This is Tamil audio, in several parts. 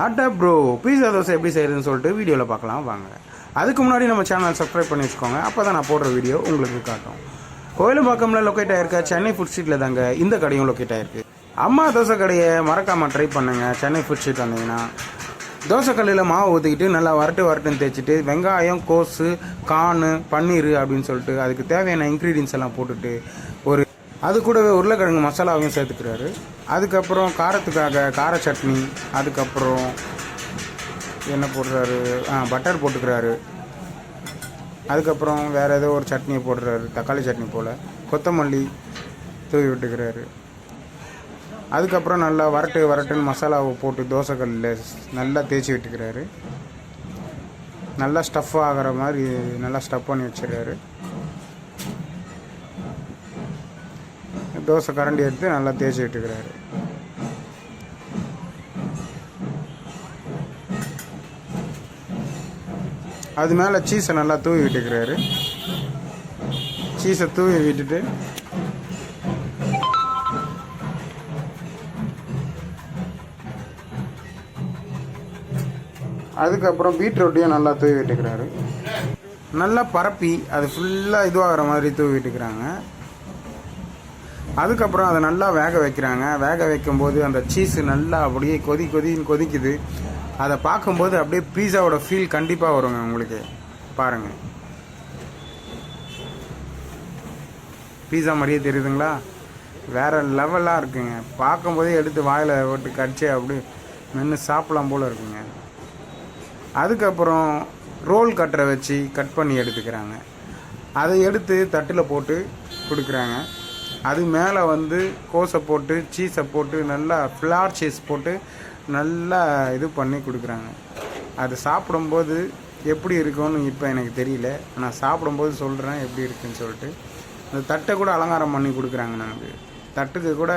ஆட்டா ப்ரோ பீஸா தோசை எப்படி செய்கிறதுன்னு சொல்லிட்டு வீடியோவில் பார்க்கலாம் வாங்க. அதுக்கு முன்னாடி நம்ம சேனல் சப்ஸ்கிரைப் பண்ணி வச்சுக்கோங்க. அப்போ தான் நான் போடுற வீடியோ உங்களுக்கு காட்டும். கோயிலும்பாக்கமில் லொக்கேட் ஆகிருக்க சென்னை ஃபுட் ஸ்ட்ரீட்டில் தாங்க இந்த கடையும் லொக்கேட் ஆகிருக்கு. அம்மா தோசை கடையை மறக்காமல் ட்ரை பண்ணுங்கள். சென்னை ஃபுட் ஸ்ட்ரீட் வந்தீங்கன்னா தோசைக்கல்லில் மாவு ஊற்றிக்கிட்டு நல்லா வரட்டுன்னு தேய்ச்சிட்டு வெங்காயம், கோஸு, கார்னு, பன்னீர் அப்படின்னு சொல்லிட்டு அதுக்கு தேவையான இன்க்ரீடியன்ஸ் எல்லாம் போட்டுட்டு அது கூடவே உருளைக்கிழங்கு மசாலாவையும் சேர்த்துக்கிறாரு. அதுக்கப்புறம் காரத்துக்காக கார சட்னி, அதுக்கப்புறம் என்ன போடுறாரு, பட்டர் போட்டுக்கிறாரு. அதுக்கப்புறம் வேறு ஏதோ ஒரு சட்னியை போடுறாரு, தக்காளி சட்னி போல். கொத்தமல்லி தூவி விட்டுக்கிறாரு. அதுக்கப்புறம் நல்லா வரட்டுன்னு மசாலாவை போட்டு தோசைக்கல்லில் நல்லா தேய்ச்சி விட்டுக்கிறாரு. நல்லா ஸ்டஃப் ஆகிற மாதிரி நல்லா ஸ்டஃப் பண்ணி வச்சிடுறாரு. தோசை கரண்டி எடுத்து நல்லா தேய்ச்சி விட்டுக்கிறாரு. அது மேலே சீஸை நல்லா தூவி விட்டுக்கிறாரு. சீஸை தூவி விட்டுட்டு அதுக்கப்புறம் பீட்ரூட்டையும் நல்லா தூவி விட்டுக்கிறாரு. நல்லா பரப்பி அது ஃபுல்லாக இதுவாகிற மாதிரி தூவி விட்டுக்கிறாங்க. அதுக்கப்புறம் அதை நல்லா வேக வைக்கிறாங்க. வேக வைக்கும்போது அந்த சீஸு நல்லா அப்படியே கொதிக்குது. அதை பார்க்கும்போது அப்படியே பீஸாவோட ஃபீல் கண்டிப்பாக வருங்க உங்களுக்கு. பாருங்கள், பீஸா மாதிரியே தெரியுதுங்களா? வேறு லெவலாக இருக்குங்க. பார்க்கும்போதே எடுத்து வாயில் போட்டு கடிச்சு அப்படி மென்று சாப்பிடலாம் போல் இருக்குங்க. அதுக்கப்புறம் ரோல் கட்டரை வச்சு கட் பண்ணி எடுத்துக்கிறாங்க. அதை எடுத்து தட்டில் போட்டு கொடுக்குறாங்க. அது மேலே கோஸை போட்டு சீஸை போட்டு நல்லா ஃப்ளார் சீஸ் போட்டு நல்லா இது பண்ணி கொடுக்குறாங்க. அது சாப்பிடும்போது எப்படி இருக்குன்னு இப்போ எனக்கு தெரியல. நான் சாப்பிடும்போது சொல்கிறேன் எப்படி இருக்குன்னு சொல்லிட்டு. அந்த தட்டை கூட அலங்காரம் பண்ணி கொடுக்குறாங்க. நமக்கு தட்டுக்கு கூட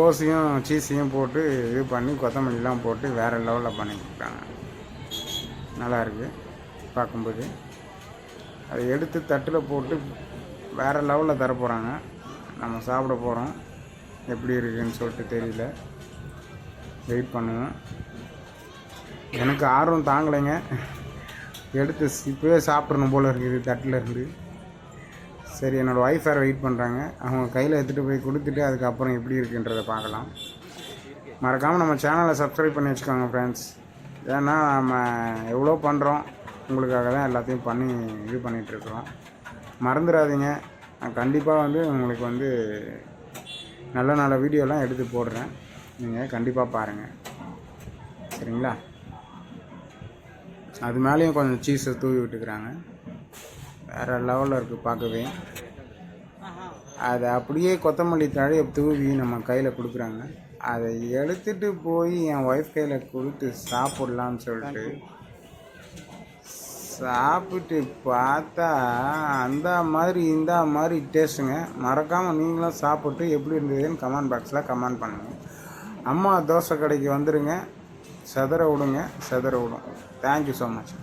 கோஸையும் சீஸையும் போட்டு இது பண்ணி கொத்தமல்லிலாம் போட்டு வேறு லெவலில் பண்ணி கொடுக்குறாங்க. நல்லாயிருக்கு பார்க்கும்போது. அதை எடுத்து தட்டில் போட்டு வேறு லெவலில் தரப்போகிறாங்க. நம்ம சாப்பிட போகிறோம். எப்படி இருக்குதுன்னு சொல்லிட்டு தெரியல. வெயிட் பண்ணுவேன். எனக்கு ஆர்வம் தாங்கலைங்க. எடுத்து இப்போவே சாப்பிட்றணும் போல் இருக்குது தட்டில் இருந்து. சரி, என்னோடய ஒய்ஃப் வேறு வெயிட் பண்ணுறாங்க. அவங்க கையில் எடுத்துகிட்டு போய் கொடுத்துட்டு அதுக்கப்புறம் எப்படி இருக்குன்றதை பார்க்கலாம். மறக்காமல் நம்ம சேனலை சப்ஸ்கிரைப் பண்ணி வச்சுக்கோங்க ஃப்ரெண்ட்ஸ். ஏன்னா நம்ம எவ்வளோ பண்ணுறோம், உங்களுக்காக தான் எல்லாத்தையும் பண்ணி இது பண்ணிகிட்ருக்குறோம். மறந்துடாதீங்க. நான் கண்டிப்பாக உங்களுக்கு நல்ல வீடியோலாம் எடுத்து போடுறேன். நீங்கள் கண்டிப்பாக பாருங்கள், சரிங்களா? அது மேலேயும் கொஞ்சம் சீஸை தூவி விட்டுக்கிறாங்க. வேறு லெவலில் இருக்குது பார்க்கவே. அதை அப்படியே கொத்தமல்லி தழையை தூவி நம்ம கையில் கொடுக்குறாங்க. அதை எடுத்துகிட்டு போய் என் ஒய்ஃப் கையில் கொடுத்து சாப்பிட்லான்னு சொல்லிட்டு சாப்பிட்டு பார்த்தா அந்த மாதிரி டேஸ்ட்டுங்க. மறக்காமல் நீங்களும் சாப்பிட்டு எப்படி இருந்ததுன்னு கமெண்ட் பாக்ஸில் கமெண்ட் பண்ணுங்கள். அம்மா தோசை கடைக்கு வந்துடுங்க. செதற விடும். Thank you so much.